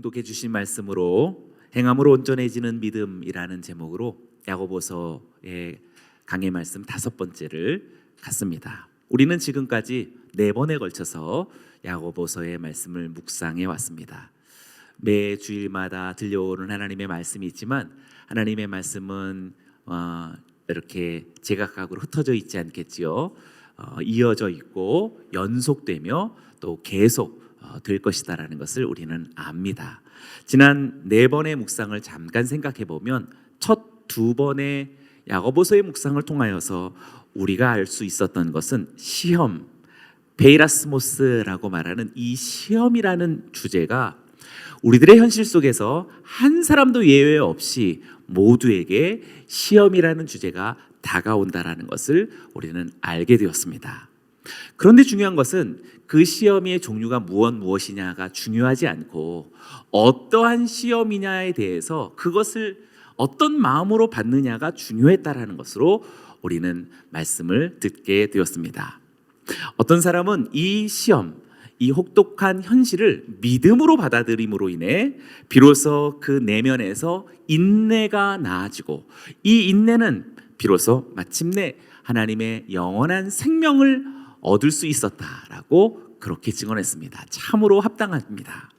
봉독해 주신 말씀으로 행함으로 온전해지는 믿음이라는 제목으로 야고보서의 강해 말씀 5번째를 갖습니다. 우리는 지금까지 4번에 걸쳐서 야고보서의 말씀을 묵상해 왔습니다. 매 주일마다 들려오는 하나님의 말씀이 있지만 하나님의 말씀은 이렇게 제각각으로 흩어져 있지 않겠지요. 이어져 있고 연속되며 또 계속 될 것이다라는 것을 우리는 압니다. 지난 4번의 묵상을 잠깐 생각해 보면 첫 2번의 야고보서의 묵상을 통하여서 우리가 알 수 있었던 것은 시험, 베이라스모스라고 말하는 이 시험이라는 주제가 우리들의 현실 속에서 한 사람도 예외 없이 모두에게 시험이라는 주제가 다가온다라는 것을 우리는 알게 되었습니다. 그런데 중요한 것은 그 시험의 종류가 무엇이냐가 중요하지 않고 어떠한 시험이냐에 대해서 그것을 어떤 마음으로 받느냐가 중요했다라는 것으로 우리는 말씀을 듣게 되었습니다. 어떤 사람은 이 시험, 이 혹독한 현실을 믿음으로 받아들임으로 인해 비로소 그 내면에서 인내가 나아지고 이 인내는 비로소 마침내 하나님의 영원한 생명을 얻을 수 있었다라고 그렇게 증언했습니다. 참으로 합당합니다.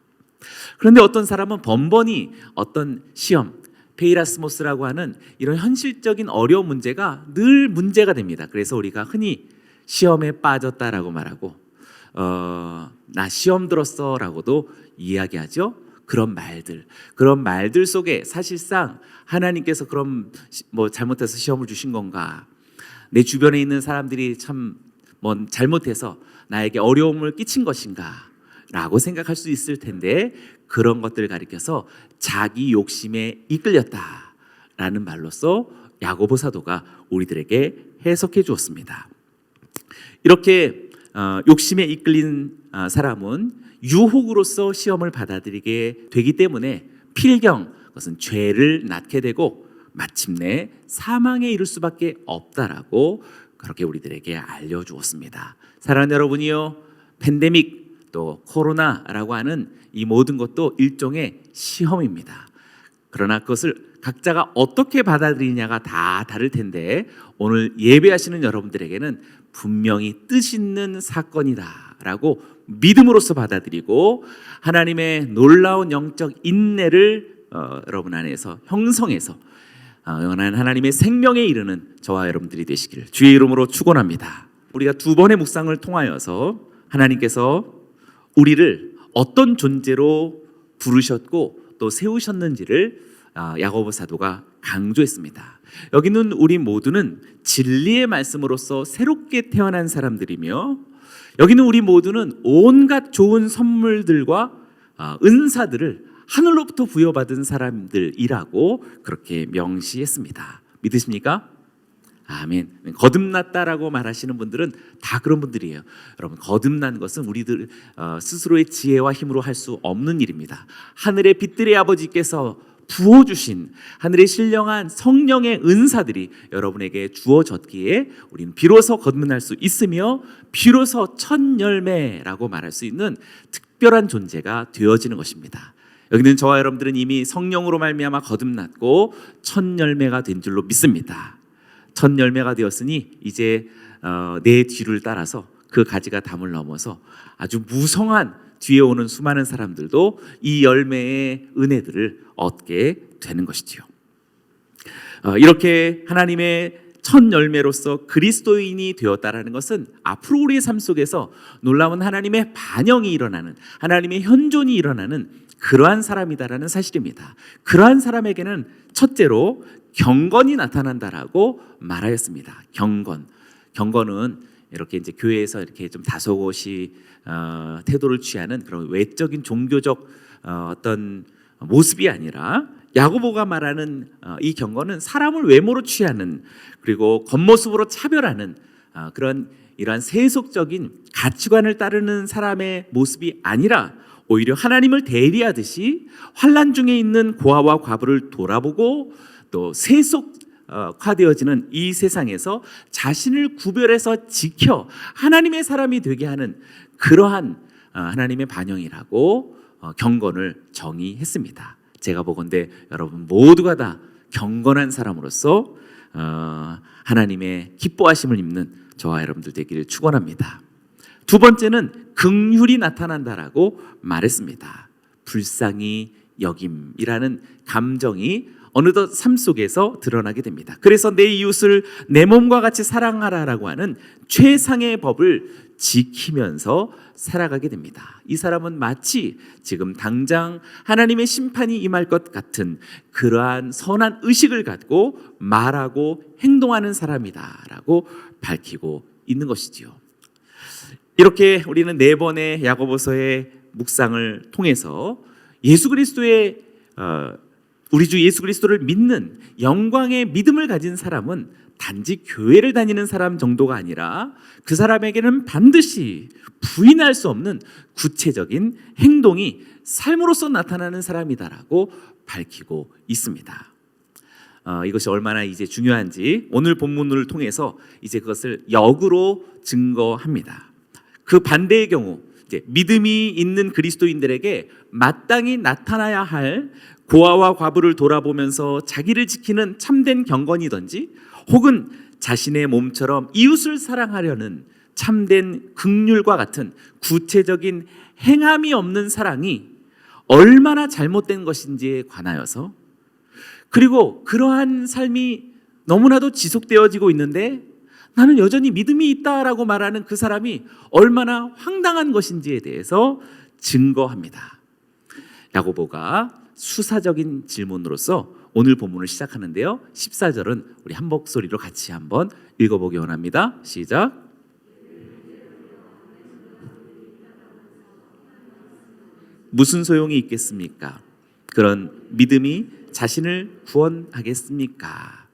그런데 어떤 사람은 번번이 어떤 시험, 페이라스모스라고 하는 이런 현실적인 어려운 문제가 늘 문제가 됩니다. 그래서 우리가 흔히 시험에 빠졌다라고 말하고 나 시험 들었어 라고도 이야기하죠. 그런 말들 속에 사실상 하나님께서 그럼 잘못해서 시험을 주신 건가, 내 주변에 있는 사람들이 참 잘못해서 나에게 어려움을 끼친 것인가 라고 생각할 수 있을 텐데, 그런 것들을 가리켜서 자기 욕심에 이끌렸다라는 말로써 야고보 사도가 우리들에게 해석해 주었습니다. 이렇게 욕심에 이끌린 사람은 유혹으로서 시험을 받아들이게 되기 때문에 필경 그것은 죄를 낳게 되고 마침내 사망에 이를 수밖에 없다라고 그렇게 우리들에게 알려주었습니다. 사랑하는 여러분이요, 팬데믹 또 코로나라고 하는 이 모든 것도 일종의 시험입니다. 그러나 그것을 각자가 어떻게 받아들이냐가 다 다를 텐데 오늘 예배하시는 여러분들에게는 분명히 뜻있는 사건이다라고 믿음으로써 받아들이고 하나님의 놀라운 영적 인내를 여러분 안에서 형성해서 영원한 하나님의 생명에 이르는 저와 여러분들이 되시기를 주의 이름으로 축원합니다. 우리가 2번의 묵상을 통하여서 하나님께서 우리를 어떤 존재로 부르셨고 또 세우셨는지를 야고보 사도가 강조했습니다. 여기는 우리 모두는 진리의 말씀으로서 새롭게 태어난 사람들이며 여기는 우리 모두는 온갖 좋은 선물들과 은사들을 하늘로부터 부여받은 사람들이라고 그렇게 명시했습니다. 믿으십니까? 아멘. 거듭났다라고 말하시는 분들은 다 그런 분들이에요. 여러분, 거듭난 것은 우리들 스스로의 지혜와 힘으로 할 수 없는 일입니다. 하늘의 빛들의 아버지께서 부어주신 하늘의 신령한 성령의 은사들이 여러분에게 주어졌기에 우리는 비로소 거듭날 수 있으며 비로소 첫 열매라고 말할 수 있는 특별한 존재가 되어지는 것입니다. 여기는 저와 여러분들은 이미 성령으로 말미암아 거듭났고 첫 열매가 된 줄로 믿습니다. 첫 열매가 되었으니 이제 내 뒤를 따라서 그 가지가 담을 넘어서 아주 무성한 뒤에 오는 수많은 사람들도 이 열매의 은혜들을 얻게 되는 것이지요. 이렇게 하나님의 첫 열매로서 그리스도인이 되었다라는 것은 앞으로 우리의 삶 속에서 놀라운 하나님의 반영이 일어나는, 하나님의 현존이 일어나는 그러한 사람이다라는 사실입니다. 그러한 사람에게는 첫째로 경건이 나타난다라고 말하였습니다. 경건은 이렇게 이제 교회에서 이렇게 좀 다소곳이 태도를 취하는 그런 외적인 종교적 어떤 모습이 아니라 야고보가 말하는 이 경건은 사람을 외모로 취하는, 그리고 겉모습으로 차별하는 그런 이러한 세속적인 가치관을 따르는 사람의 모습이 아니라 오히려 하나님을 대리하듯이 환난 중에 있는 고아와 과부를 돌아보고 또 세속화되어지는 이 세상에서 자신을 구별해서 지켜 하나님의 사람이 되게 하는 그러한 하나님의 반영이라고 경건을 정의했습니다. 제가 보건대 여러분 모두가 다 경건한 사람으로서 하나님의 기뻐하심을 입는 저와 여러분들 되기를 축원합니다. 두 번째는 긍휼이 나타난다라고 말했습니다. 불쌍히 여김이라는 감정이 어느덧 삶 속에서 드러나게 됩니다. 그래서 내 이웃을 내 몸과 같이 사랑하라라고 하는 최상의 법을 지키면서 살아가게 됩니다. 이 사람은 마치 지금 당장 하나님의 심판이 임할 것 같은 그러한 선한 의식을 갖고 말하고 행동하는 사람이다라고 밝히고 있는 것이지요. 이렇게 우리는 4번의 야고보서의 묵상을 통해서 예수 그리스도의 우리 주 예수 그리스도를 믿는 영광의 믿음을 가진 사람은 단지 교회를 다니는 사람 정도가 아니라 그 사람에게는 반드시 부인할 수 없는 구체적인 행동이 삶으로서 나타나는 사람이다라고 밝히고 있습니다. 이것이 얼마나 이제 중요한지 오늘 본문을 통해서 이제 그것을 역으로 증거합니다. 그 반대의 경우 이제 믿음이 있는 그리스도인들에게 마땅히 나타나야 할 고아와 과부를 돌아보면서 자기를 지키는 참된 경건이든지 혹은 자신의 몸처럼 이웃을 사랑하려는 참된 긍휼과 같은 구체적인 행함이 없는 사랑이 얼마나 잘못된 것인지에 관하여서, 그리고 그러한 삶이 너무나도 지속되어지고 있는데 나는 여전히 믿음이 있다라고 말하는 그 사람이 얼마나 황당한 것인지에 대해서 증거합니다. 야고보가 수사적인 질문으로서 오늘 본문을 시작하는데요. 14절은 우리 한 목소리로 같이 한번 읽어보기 원합니다. 시작. 무슨 소용이 있겠습니까? 그런 믿음이 자신을 구원하겠습니까?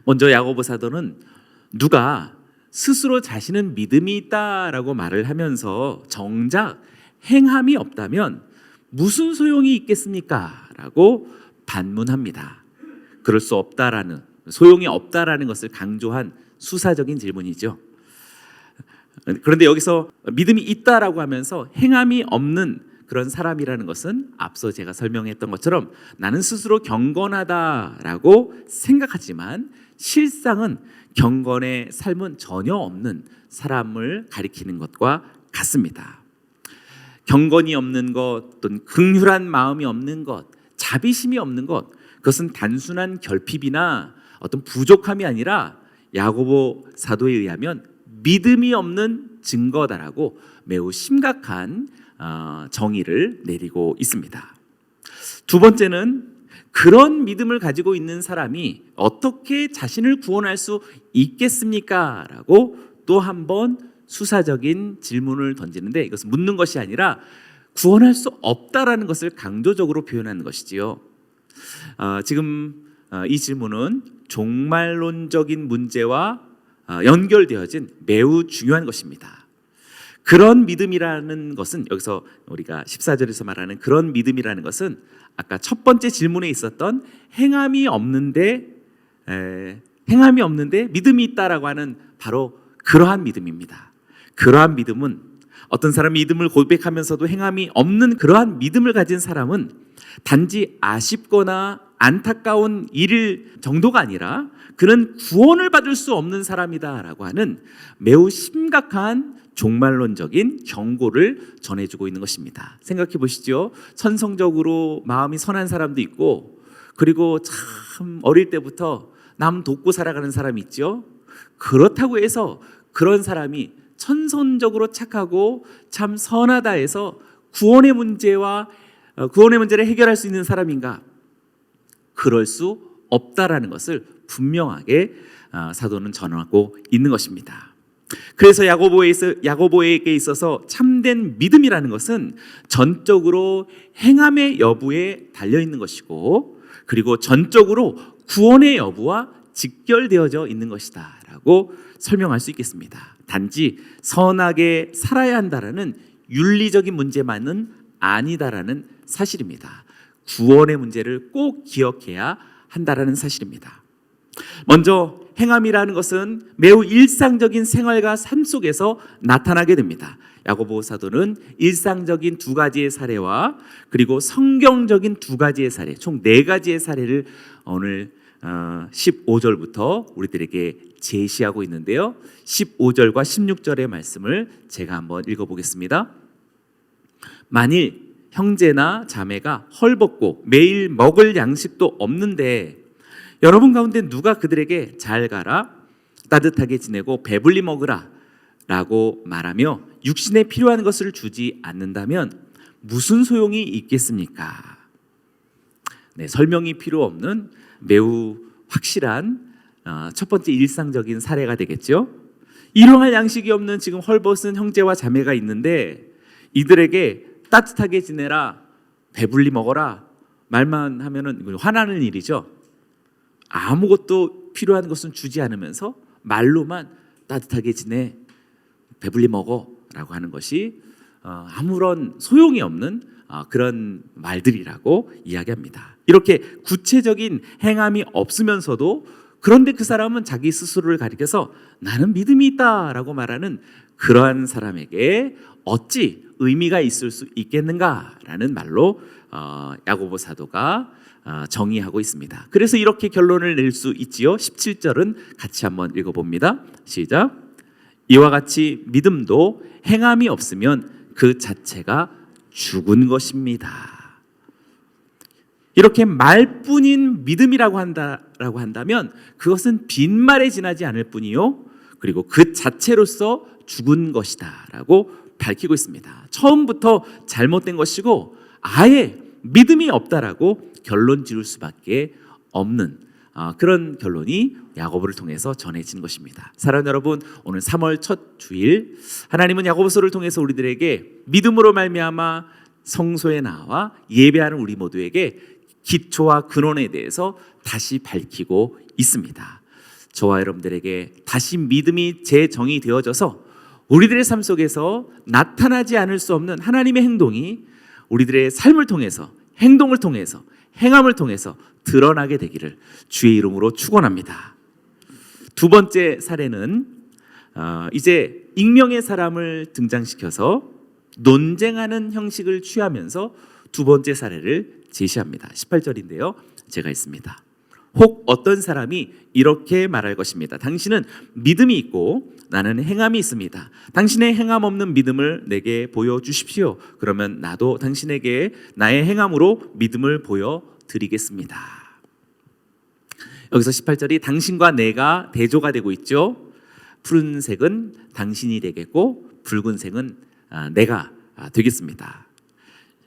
먼저 야고보 사도는 누가 스스로 자신은 믿음이 있다라고 말을 하면서 정작 행함이 없다면 무슨 소용이 있겠습니까? 라고 반문합니다. 그럴 수 없다라는, 소용이 없다라는 것을 강조한 수사적인 질문이죠. 그런데 여기서 믿음이 있다라고 하면서 행함이 없는 그런 사람이라는 것은 앞서 제가 설명했던 것처럼 나는 스스로 경건하다라고 생각하지만 실상은 경건의 삶은 전혀 없는 사람을 가리키는 것과 같습니다. 경건이 없는 것, 또는 긍휼한 마음이 없는 것, 자비심이 없는 것, 그것은 단순한 결핍이나 어떤 부족함이 아니라 야고보 사도에 의하면 믿음이 없는 증거다라고 매우 심각한 정의를 내리고 있습니다. 두 번째는 그런 믿음을 가지고 있는 사람이 어떻게 자신을 구원할 수 있겠습니까? 라고 또 한 번 수사적인 질문을 던지는데, 이것은 묻는 것이 아니라 구원할 수 없다라는 것을 강조적으로 표현하는 것이지요. 지금 이 질문은 종말론적인 문제와 연결되어진 매우 중요한 것입니다. 그런 믿음이라는 것은, 여기서 우리가 14절에서 말하는 그런 믿음이라는 것은 아까 첫 번째 질문에 있었던 행함이 없는데 믿음이 있다라고 하는 바로 그러한 믿음입니다. 그러한 믿음은, 어떤 사람이 믿음을 고백하면서도 행함이 없는 그러한 믿음을 가진 사람은 단지 아쉽거나 안타까운 일 정도가 아니라 그는 구원을 받을 수 없는 사람이다라고 하는 매우 심각한 종말론적인 경고를 전해주고 있는 것입니다. 생각해 보시죠. 천성적으로 마음이 선한 사람도 있고, 그리고 참 어릴 때부터 남 돕고 살아가는 사람이 있죠. 그렇다고 해서 그런 사람이 천선적으로 착하고 참 선하다 해서 구원의 문제를 해결할 수 있는 사람인가? 그럴 수 없다라는 것을 분명하게 사도는 전하고 있는 것입니다. 그래서 야고보에게 있어서 참된 믿음이라는 것은 전적으로 행함의 여부에 달려 있는 것이고, 그리고 전적으로 구원의 여부와 직결되어져 있는 것이다라고 설명할 수 있겠습니다. 단지 선하게 살아야 한다라는 윤리적인 문제만은 아니다라는 사실입니다. 구원의 문제를 꼭 기억해야 한다라는 사실입니다. 먼저 행함이라는 것은 매우 일상적인 생활과 삶 속에서 나타나게 됩니다. 야고보 사도는 일상적인 두 가지의 사례와 그리고 성경적인 두 가지의 사례, 총 네 가지의 사례를 오늘 15절부터 우리들에게 제시하고 있는데요. 15절과 16절의 말씀을 제가 한번 읽어보겠습니다. 만일 형제나 자매가 헐벗고 매일 먹을 양식도 없는데 여러분 가운데 누가 그들에게 잘 가라, 따뜻하게 지내고 배불리 먹으라 라고 말하며 육신에 필요한 것을 주지 않는다면 무슨 소용이 있겠습니까? 네, 설명이 필요 없는 매우 확실한 첫 번째 일상적인 사례가 되겠죠. 일용할 양식이 없는 지금 헐벗은 형제와 자매가 있는데 이들에게 따뜻하게 지내라, 배불리 먹어라 말만 하면은 이건 화나는 일이죠. 아무것도 필요한 것은 주지 않으면서 말로만 따뜻하게 지내, 배불리 먹어라고 하는 것이 아무런 소용이 없는 그런 말들이라고 이야기합니다. 이렇게 구체적인 행함이 없으면서도 그런데 그 사람은 자기 스스로를 가리켜서 나는 믿음이 있다라고 말하는 그러한 사람에게 어찌 의미가 있을 수 있겠는가라는 말로 야고보 사도가 정의하고 있습니다. 그래서 이렇게 결론을 낼 수 있지요. 17절은 같이 한번 읽어봅니다. 시작. 이와 같이 믿음도 행함이 없으면 그 자체가 죽은 것입니다. 이렇게 말뿐인 믿음이라고 한다면 그것은 빈말에 지나지 않을 뿐이요, 그리고 그 자체로서 죽은 것이다 라고 밝히고 있습니다. 처음부터 잘못된 것이고 아예 믿음이 없다라고 결론 지을 수밖에 없는 그런 결론이 야고보를 통해서 전해진 것입니다. 사랑하는 여러분, 오늘 3월 첫 주일 하나님은 야고보서를 통해서 우리들에게 믿음으로 말미암아 성소에 나와 예배하는 우리 모두에게 기초와 근원에 대해서 다시 밝히고 있습니다. 저와 여러분들에게 다시 믿음이 재정이 되어져서 우리들의 삶 속에서 나타나지 않을 수 없는 하나님의 행동이 우리들의 삶을 통해서, 행동을 통해서, 행함을 통해서 드러나게 되기를 주의 이름으로 축원합니다. 두 번째 사례는 이제 익명의 사람을 등장시켜서 논쟁하는 형식을 취하면서 두 번째 사례를 제시합니다. 18절인데요. 제가 있습니다. 혹 어떤 사람이 이렇게 말할 것입니다. 당신은 믿음이 있고 나는 행함이 있습니다. 당신의 행함 없는 믿음을 내게 보여주십시오. 그러면 나도 당신에게 나의 행함으로 믿음을 보여드리겠습니다. 여기서 18절이 당신과 내가 대조가 되고 있죠. 푸른색은 당신이 되겠고 붉은색은 내가 되겠습니다.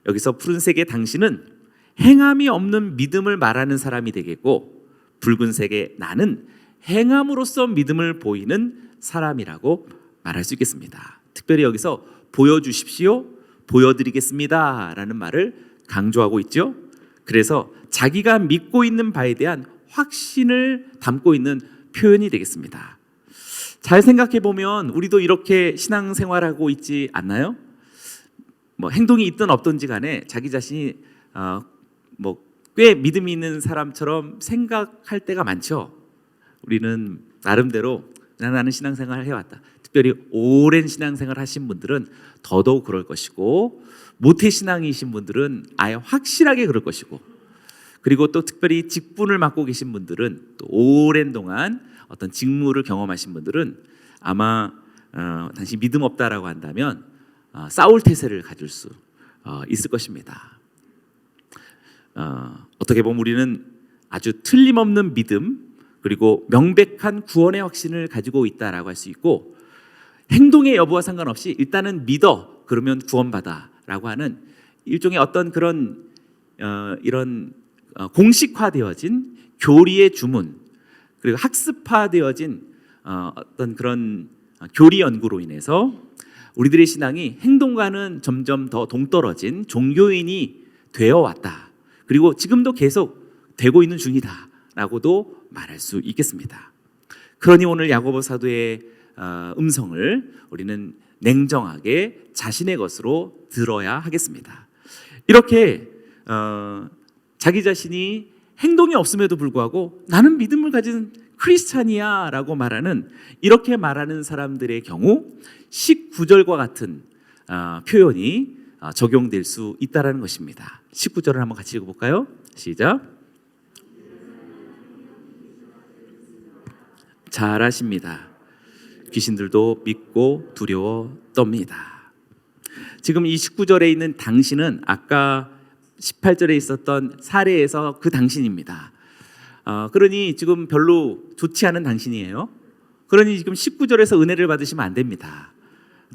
여기서 푸른색의 당신은 행함이 없는 믿음을 말하는 사람이 되겠고, 붉은색의 나는 행함으로써 믿음을 보이는 사람이라고 말할 수 있겠습니다. 특별히 여기서 보여주십시오, 보여드리겠습니다 라는 말을 강조하고 있죠. 그래서 자기가 믿고 있는 바에 대한 확신을 담고 있는 표현이 되겠습니다. 잘 생각해 보면 우리도 이렇게 신앙생활하고 있지 않나요? 행동이 있든 없든지 간에 자기 자신이 꽤 믿음이 있는 사람처럼 생각할 때가 많죠. 우리는 나름대로 나는 신앙생활을 해왔다. 특별히 오랜 신앙생활 하신 분들은 더더욱 그럴 것이고, 모태신앙이신 분들은 아예 확실하게 그럴 것이고, 그리고 또 특별히 직분을 맡고 계신 분들은 또 오랜 동안 어떤 직무를 경험하신 분들은 아마 당신 믿음 없다라고 한다면 싸울 태세를 가질 수 있을 것입니다. 어떻게 보면 우리는 아주 틀림없는 믿음, 그리고 명백한 구원의 확신을 가지고 있다라고 할 수 있고, 행동의 여부와 상관없이 일단은 믿어 그러면 구원받아라고 하는 일종의 어떤 그런 이런 공식화되어진 교리의 주문, 그리고 학습화되어진 어떤 그런 교리 연구로 인해서 우리들의 신앙이 행동과는 점점 더 동떨어진 종교인이 되어 왔다. 그리고 지금도 계속 되고 있는 중이다라고도 말할 수 있겠습니다. 그러니 오늘 야고보 사도의 음성을 우리는 냉정하게 자신의 것으로 들어야 하겠습니다. 이렇게 자기 자신이 행동이 없음에도 불구하고 나는 믿음을 가진 크리스찬이야 라고 말하는, 이렇게 말하는 사람들의 경우 19절과 같은 표현이 적용될 수 있다는 것입니다. 19절을 한번 같이 읽어볼까요? 시작. 잘하십니다. 귀신들도 믿고 두려워 떱니다. 지금 이 19절에 있는 당신은 아까 18절에 있었던 사례에서 그 당신입니다. 그러니 지금 별로 좋지 않은 당신이에요. 그러니 지금 19절에서 은혜를 받으시면 안 됩니다.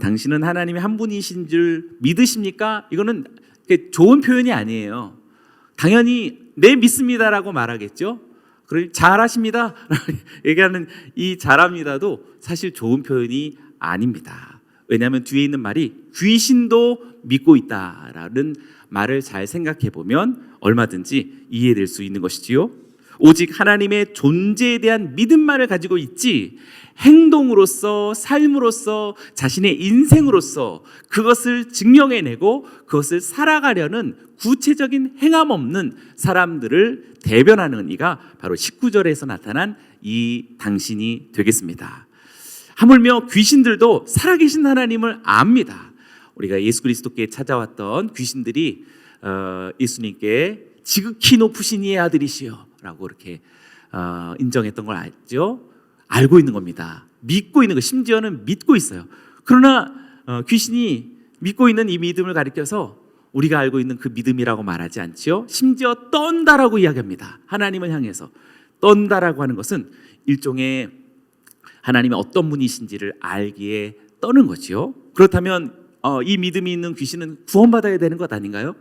당신은 하나님이 한 분이신 줄 믿으십니까? 이거는 좋은 표현이 아니에요. 당연히 네 믿습니다라고 말하겠죠. 그러니 잘하십니다 얘기하는 이 잘합니다도 사실 좋은 표현이 아닙니다. 왜냐하면 뒤에 있는 말이 귀신도 믿고 있다라는 말을 잘 생각해 보면 얼마든지 이해될 수 있는 것이지요. 오직 하나님의 존재에 대한 믿음만을 가지고 있지 행동으로서, 삶으로서, 자신의 인생으로서 그것을 증명해내고 그것을 살아가려는 구체적인 행함 없는 사람들을 대변하는 이가 바로 19절에서 나타난 이 당신이 되겠습니다. 하물며 귀신들도 살아계신 하나님을 압니다. 우리가 예수 그리스도께 찾아왔던 귀신들이 예수님께 지극히 높으신 이의 아들이시여 라고 이렇게 인정했던 걸 알죠. 알고 있는 겁니다. 믿고 있는 거, 심지어는 믿고 있어요. 그러나 귀신이 믿고 있는 이 믿음을 가리켜서 우리가 알고 있는 그 믿음이라고 말하지 않지요. 심지어 떤다라고 이야기합니다. 하나님을 향해서 떤다라고 하는 것은 일종의 하나님이 어떤 분이신지를 알기에 떠는 거지요. 그렇다면 이 믿음이 있는 귀신은 구원받아야 되는 것 아닌가요?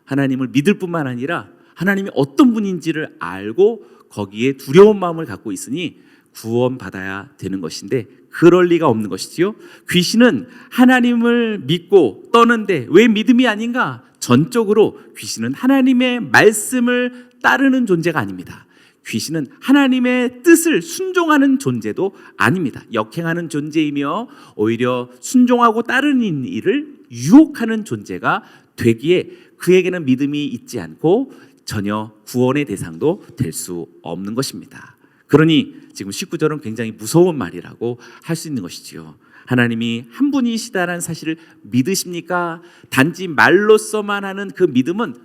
하나님을 믿을 뿐만 아니라 하나님이 어떤 분인지를 알고 거기에 두려운 마음을 갖고 있으니 구원받아야 되는 것인데 그럴 리가 없는 것이지요. 귀신은 하나님을 믿고 떠는데 왜 믿음이 아닌가? 전적으로 귀신은 하나님의 말씀을 따르는 존재가 아닙니다. 귀신은 하나님의 뜻을 순종하는 존재도 아닙니다. 역행하는 존재이며 오히려 순종하고 따르는 일을 유혹하는 존재가 되기에 그에게는 믿음이 있지 않고 전혀 구원의 대상도 될 수 없는 것입니다. 그러니 지금 19절은 굉장히 무서운 말이라고 할 수 있는 것이지요. 하나님이 한 분이시다라는 사실을 믿으십니까? 단지 말로서만 하는 그 믿음은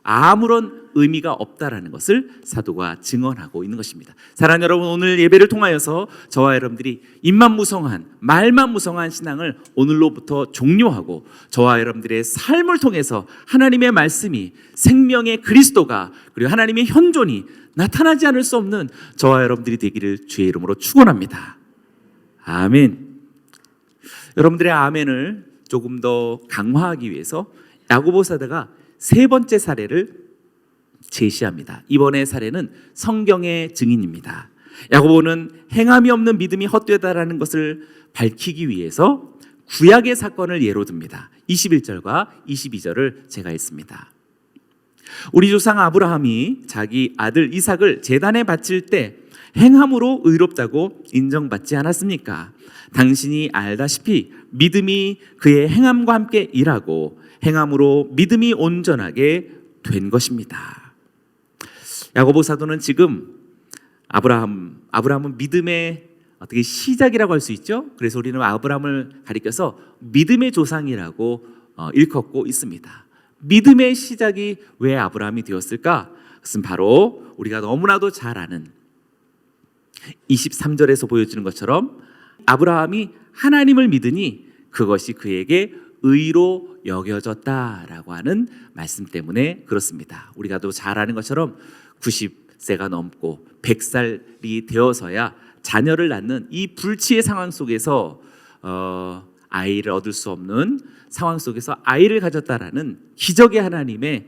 아무런 의미가 없다라는 것을 사도가 증언하고 있는 것입니다. 사랑하는 여러분, 오늘 예배를 통하여서 저와 여러분들이 입만 무성한, 말만 무성한 신앙을 오늘로부터 종료하고 저와 여러분들의 삶을 통해서 하나님의 말씀이, 생명의 그리스도가, 그리고 하나님의 현존이 나타나지 않을 수 없는 저와 여러분들이 되기를 주의 이름으로 축원합니다. 아멘. 여러분들의 아멘을 조금 더 강화하기 위해서 야고보 사도가 세 번째 사례를 제시합니다. 이번의 사례는 성경의 증인입니다. 야고보는 행함이 없는 믿음이 헛되다라는 것을 밝히기 위해서 구약의 사건을 예로 듭니다. 21절과 22절을 제가 했습니다. 우리 조상 아브라함이 자기 아들 이삭을 제단에 바칠 때 행함으로 의롭다고 인정받지 않았습니까? 당신이 알다시피 믿음이 그의 행함과 함께 일하고 행함으로 믿음이 온전하게 된 것입니다. 야고보 사도는 지금 아브라함은 믿음의 어떻게 시작이라고 할 수 있죠. 그래서 우리는 아브라함을 가리켜서 믿음의 조상이라고 일컫고 있습니다. 믿음의 시작이 왜 아브라함이 되었을까? 그것은 바로 우리가 너무나도 잘 아는 23절에서 보여주는 것처럼 아브라함이 하나님을 믿으니 그것이 그에게 의로 여겨졌다라고 하는 말씀 때문에 그렇습니다. 우리가 또 잘 아는 것처럼 90세가 넘고 100살이 되어서야 자녀를 낳는 이 불치의 상황 속에서 아이를 얻을 수 없는 상황 속에서 아이를 가졌다라는 기적의 하나님의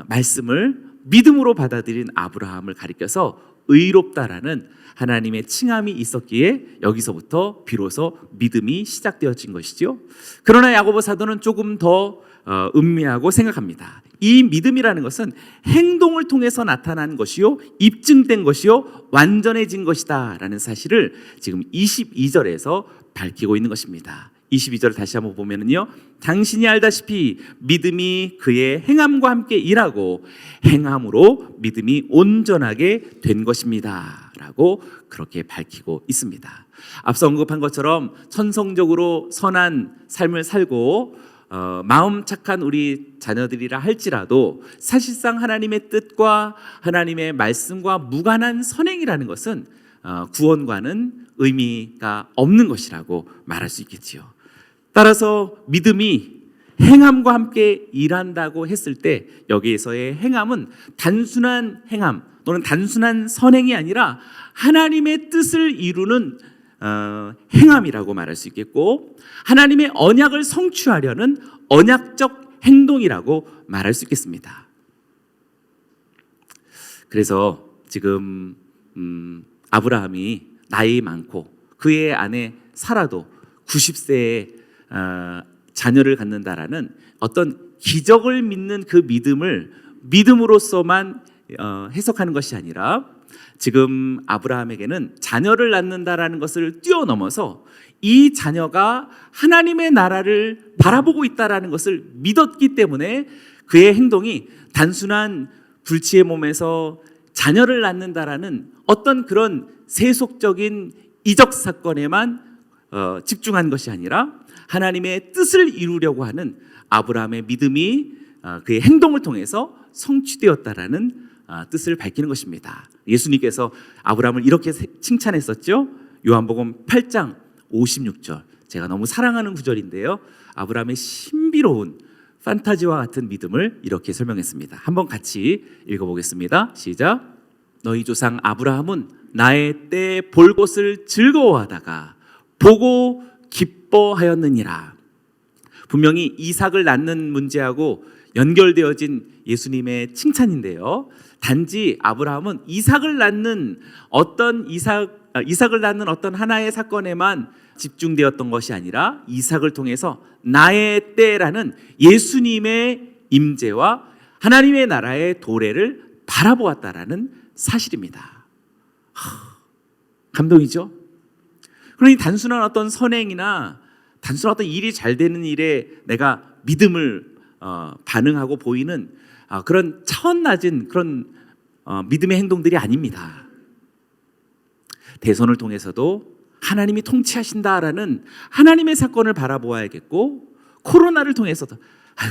말씀을 믿음으로 받아들인 아브라함을 가리켜서 의롭다라는 하나님의 칭함이 있었기에 여기서부터 비로소 믿음이 시작되어진 것이죠. 그러나 야고보 사도는 조금 더 음미하고 생각합니다. 이 믿음이라는 것은 행동을 통해서 나타난 것이요, 입증된 것이요, 완전해진 것이다 라는 사실을 지금 22절에서 밝히고 있는 것입니다. 22절 다시 한번 보면은요, 당신이 알다시피 믿음이 그의 행함과 함께 일하고 행함으로 믿음이 온전하게 된 것입니다 라고 그렇게 밝히고 있습니다. 앞서 언급한 것처럼 천성적으로 선한 삶을 살고 마음 착한 우리 자녀들이라 할지라도 사실상 하나님의 뜻과 하나님의 말씀과 무관한 선행이라는 것은 구원과는 의미가 없는 것이라고 말할 수 있겠지요. 따라서 믿음이 행함과 함께 일한다고 했을 때 여기에서의 행함은 단순한 행함 또는 단순한 선행이 아니라 하나님의 뜻을 이루는 행함이라고 말할 수 있겠고, 하나님의 언약을 성취하려는 언약적 행동이라고 말할 수 있겠습니다. 그래서 지금 아브라함이 나이 많고 그의 아내 사라도 90세에 자녀를 갖는다라는 어떤 기적을 믿는 그 믿음을 믿음으로서만 해석하는 것이 아니라 지금 아브라함에게는 자녀를 낳는다라는 것을 뛰어넘어서 이 자녀가 하나님의 나라를 바라보고 있다라는 것을 믿었기 때문에 그의 행동이 단순한 불치의 몸에서 자녀를 낳는다라는 어떤 그런 세속적인 이적 사건에만 집중한 것이 아니라 하나님의 뜻을 이루려고 하는 아브라함의 믿음이 그의 행동을 통해서 성취되었다라는 뜻을 밝히는 것입니다. 예수님께서 아브라함을 이렇게 칭찬했었죠. 요한복음 8장 56절, 제가 너무 사랑하는 구절인데요, 아브라함의 신비로운 판타지와 같은 믿음을 이렇게 설명했습니다. 한번 같이 읽어보겠습니다. 시작. 너희 조상 아브라함은 나의 때 볼 것을 즐거워하다가 보고 기뻐하였느니라. 분명히 이삭을 낳는 문제하고 연결되어진 예수님의 칭찬인데요, 단지 아브라함은 이삭을 낳는 어떤 하나의 사건에만 집중되었던 것이 아니라 이삭을 통해서 나의 때라는 예수님의 임재와 하나님의 나라의 도래를 바라보았다라는 사실입니다. 감동이죠? 그러니 단순한 어떤 선행이나 단순한 어떤 일이 잘 되는 일에 내가 믿음을 반응하고 보이는 그런 차원 낮은 그런 믿음의 행동들이 아닙니다. 대선을 통해서도 하나님이 통치하신다라는 하나님의 사건을 바라보아야겠고, 코로나를 통해서도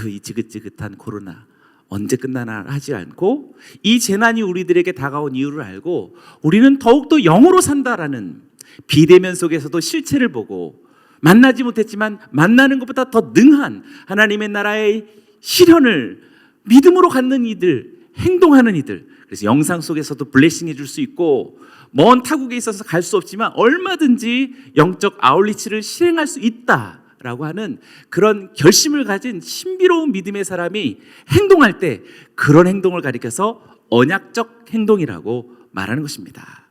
이 지긋지긋한 코로나 언제 끝나나 하지 않고 이 재난이 우리들에게 다가온 이유를 알고 우리는 더욱더 영으로 산다라는 비대면 속에서도 실체를 보고 만나지 못했지만 만나는 것보다 더 능한 하나님의 나라의 실현을 믿음으로 갖는 이들, 행동하는 이들, 그래서 영상 속에서도 블레싱해 줄 수 있고 먼 타국에 있어서 갈 수 없지만 얼마든지 영적 아울리치를 실행할 수 있다라고 하는 그런 결심을 가진 신비로운 믿음의 사람이 행동할 때 그런 행동을 가리켜서 언약적 행동이라고 말하는 것입니다.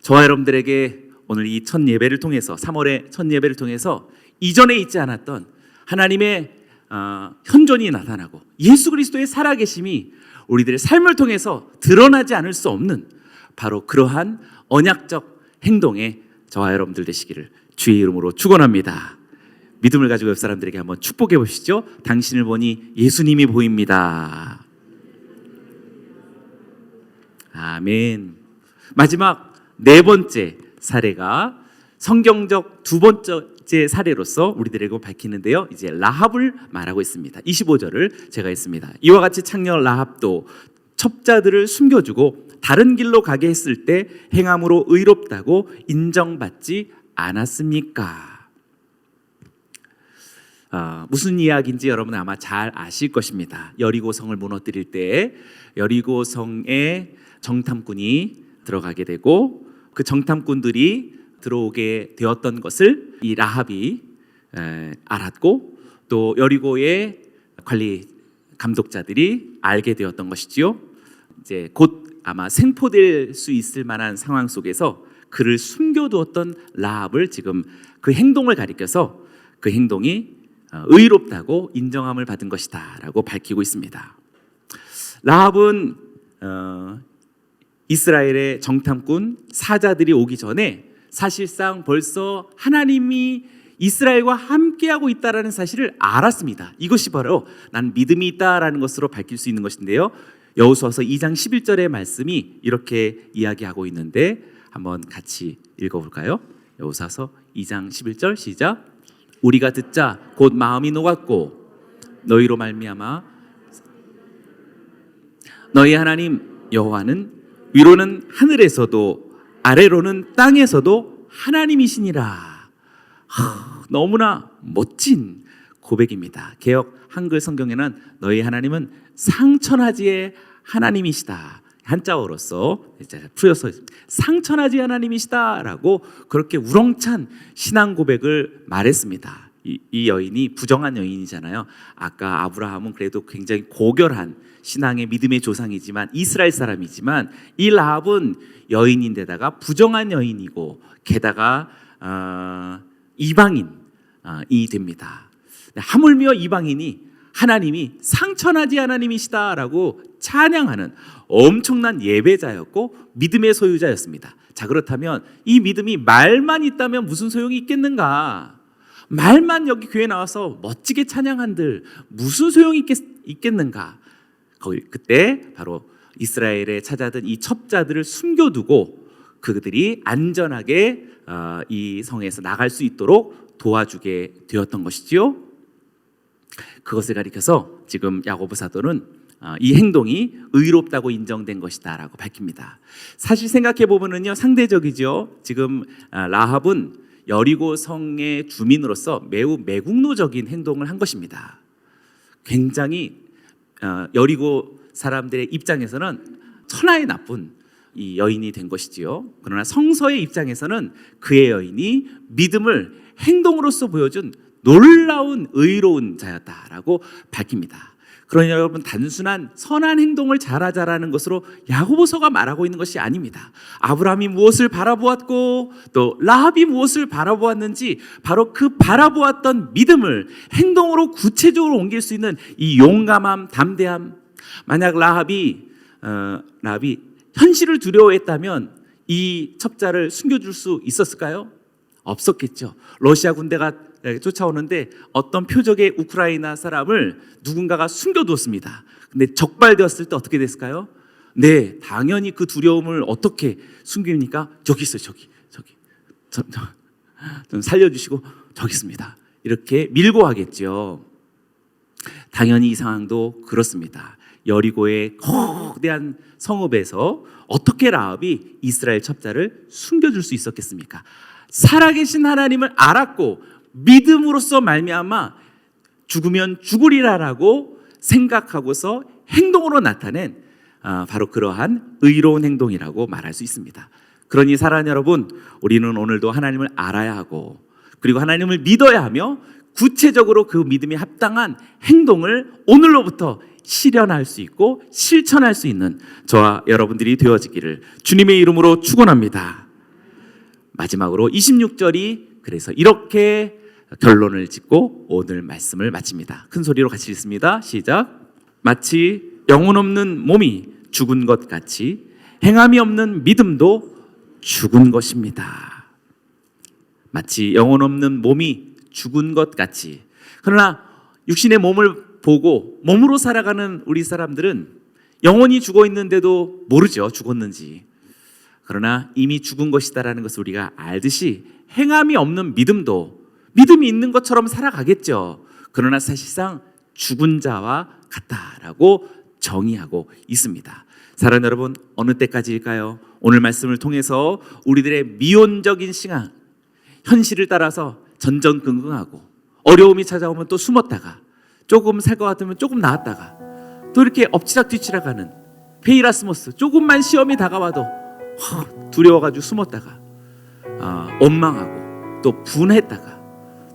저와 여러분들에게 오늘 이 첫 예배를 통해서, 3월의 첫 예배를 통해서 이전에 있지 않았던 하나님의 현존이 나타나고 예수 그리스도의 살아계심이 우리들의 삶을 통해서 드러나지 않을 수 없는 바로 그러한 언약적 행동에 저와 여러분들 되시기를 주의 이름으로 축원합니다. 믿음을 가지고 옆 사람들에게 한번 축복해 보시죠. 당신을 보니 예수님이 보입니다. 아멘. 마지막 네 번째 사례가 성경적 두 번째 사례로서 우리들에게 밝히는데요, 이제 라합을 말하고 있습니다. 25절을 제가 했습니다. 이와 같이 창녀 라합도 첩자들을 숨겨주고 다른 길로 가게 했을 때 행함으로 의롭다고 인정받지 않았습니까? 무슨 이야기인지 여러분 아마 잘 아실 것입니다. 여리고성을 무너뜨릴 때 여리고성에 정탐꾼이 들어가게 되고 그 정탐꾼들이 들어오게 되었던 것을 이 라합이 알았고 또 여리고의 관리 감독자들이 알게 되었던 것이지요. 이제 곧 아마 생포될 수 있을 만한 상황 속에서 그를 숨겨두었던 라합을 지금 그 행동을 가리켜서 그 행동이 의롭다고 인정함을 받은 것이다 라고 밝히고 있습니다. 라합은 이스라엘의 정탐꾼 사자들이 오기 전에 사실상 벌써 하나님이 이스라엘과 함께하고 있다라는 사실을 알았습니다. 이것이 바로 난 믿음이 있다라는 것으로 밝힐 수 있는 것인데요. 여호수아서 2장 11절의 말씀이 이렇게 이야기하고 있는데 한번 같이 읽어볼까요? 여호수아서 2장 11절 시작. 우리가 듣자 곧 마음이 녹았고 너희로 말미암아 너희 하나님 여호와는 위로는 하늘에서도 아래로는 땅에서도 하나님이시니라. 너무나 멋진 고백입니다. 개역 한글 성경에는 너희 하나님은 상천하지의 하나님이시다. 한자어로서 풀어서 상천하지 하나님이시다라고 그렇게 우렁찬 신앙 고백을 말했습니다. 이 여인이 부정한 여인이잖아요. 아까 아브라함은 그래도 굉장히 고결한 신앙의 믿음의 조상이지만 이스라엘 사람이지만 이 라합은 여인인데다가 부정한 여인이고 게다가 이방인이 됩니다. 하물며 이방인이 하나님이 상천하지 하나님이시다라고 찬양하는 엄청난 예배자였고 믿음의 소유자였습니다. 자, 그렇다면 이 믿음이 말만 있다면 무슨 소용이 있겠는가? 말만 여기 교회 나와서 멋지게 찬양한들 무슨 소용이 있겠는가? 그때 바로 이스라엘에 찾아든 이 첩자들을 숨겨두고 그들이 안전하게 이 성에서 나갈 수 있도록 도와주게 되었던 것이지요. 그것을 가리켜서 지금 야고보 사도는 이 행동이 의롭다고 인정된 것이다 라고 밝힙니다. 사실 생각해 보면은요, 상대적이죠. 지금 라합은 여리고 성의 주민으로서 매우 매국노적인 행동을 한 것입니다. 굉장히 여리고 사람들의 입장에서는 천하의 나쁜 이 여인이 된 것이지요. 그러나 성서의 입장에서는 그의 여인이 믿음을 행동으로서 보여준 놀라운 의로운 자였다라고 밝힙니다. 그러니 여러분, 단순한 선한 행동을 잘하자라는 것으로 야고보서가 말하고 있는 것이 아닙니다. 아브라함이 무엇을 바라보았고 또 라합이 무엇을 바라보았는지 바로 그 바라보았던 믿음을 행동으로 구체적으로 옮길 수 있는 이 용감함, 담대함. 만약 라합이 현실을 두려워했다면 이 첩자를 숨겨줄 수 있었을까요? 없었겠죠. 러시아 군대가 쫓아오는데 어떤 표적의 우크라이나 사람을 누군가가 숨겨두었습니다. 근데 적발되었을 때 어떻게 됐을까요? 네, 당연히 그 두려움을 어떻게 숨깁니까? 저기 있어요, 저기. 좀 살려주시고 저기 있습니다. 이렇게 밀고 하겠죠. 당연히 이 상황도 그렇습니다. 여리고의 거대한 성읍에서 어떻게 라합이 이스라엘 첩자를 숨겨줄 수 있었겠습니까? 살아계신 하나님을 알았고 믿음으로써 말미암아 죽으면 죽으리라라고 생각하고서 행동으로 나타낸 바로 그러한 의로운 행동이라고 말할 수 있습니다. 그러니 사랑하는 여러분, 우리는 오늘도 하나님을 알아야 하고 그리고 하나님을 믿어야 하며 구체적으로 그 믿음에 합당한 행동을 오늘로부터 실현할 수 있고 실천할 수 있는 저와 여러분들이 되어지기를 주님의 이름으로 축원합니다. 마지막으로 26절이 그래서 이렇게 결론을 짓고 오늘 말씀을 마칩니다. 큰 소리로 같이 읽습니다. 시작. 마치 영혼 없는 몸이 죽은 것 같이 행함이 없는 믿음도 죽은 것입니다. 마치 영혼 없는 몸이 죽은 것 같이. 그러나 육신의 몸을 보고 몸으로 살아가는 우리 사람들은 영혼이 죽어 있는데도 모르죠, 죽었는지. 그러나 이미 죽은 것이다라는 것을 우리가 알듯이 행함이 없는 믿음도 믿음이 있는 것처럼 살아가겠죠. 그러나 사실상 죽은 자와 같다라고 정의하고 있습니다. 사랑하는 여러분, 어느 때까지일까요? 오늘 말씀을 통해서 우리들의 미온적인 신앙, 현실을 따라서 전전긍긍하고 어려움이 찾아오면 또 숨었다가 조금 살 것 같으면 조금 나았다가 또 이렇게 엎치락뒤치락하는 페이라스모스, 조금만 시험이 다가와도 두려워가지고 숨었다가 원망하고 또 분했다가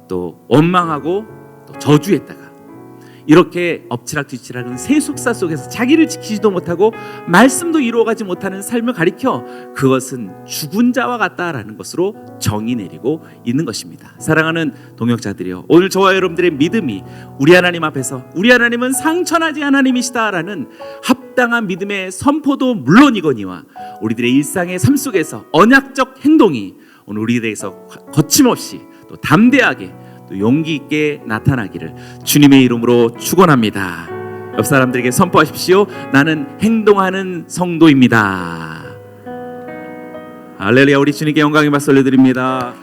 또 원망하고 또 저주했다가 이렇게 엎치락뒤치락은 세속사 속에서 자기를 지키지도 못하고 말씀도 이루어가지 못하는 삶을 가리켜 그것은 죽은 자와 같다라는 것으로 정의 내리고 있는 것입니다. 사랑하는 동역자들이요, 오늘 저와 여러분들의 믿음이 우리 하나님 앞에서 우리 하나님은 상천하지 하나님이시다라는 합당한 믿음의 선포도 물론이거니와 우리들의 일상의 삶 속에서 언약적 행동이 오늘 우리들에게서 거침없이 또 담대하게 또 용기 있게 나타나기를 주님의 이름으로 축원합니다. 옆 사람들에게 선포하십시오. 나는 행동하는 성도입니다. 할렐루야. 우리 주님께 영광의 박수 올려드립니다.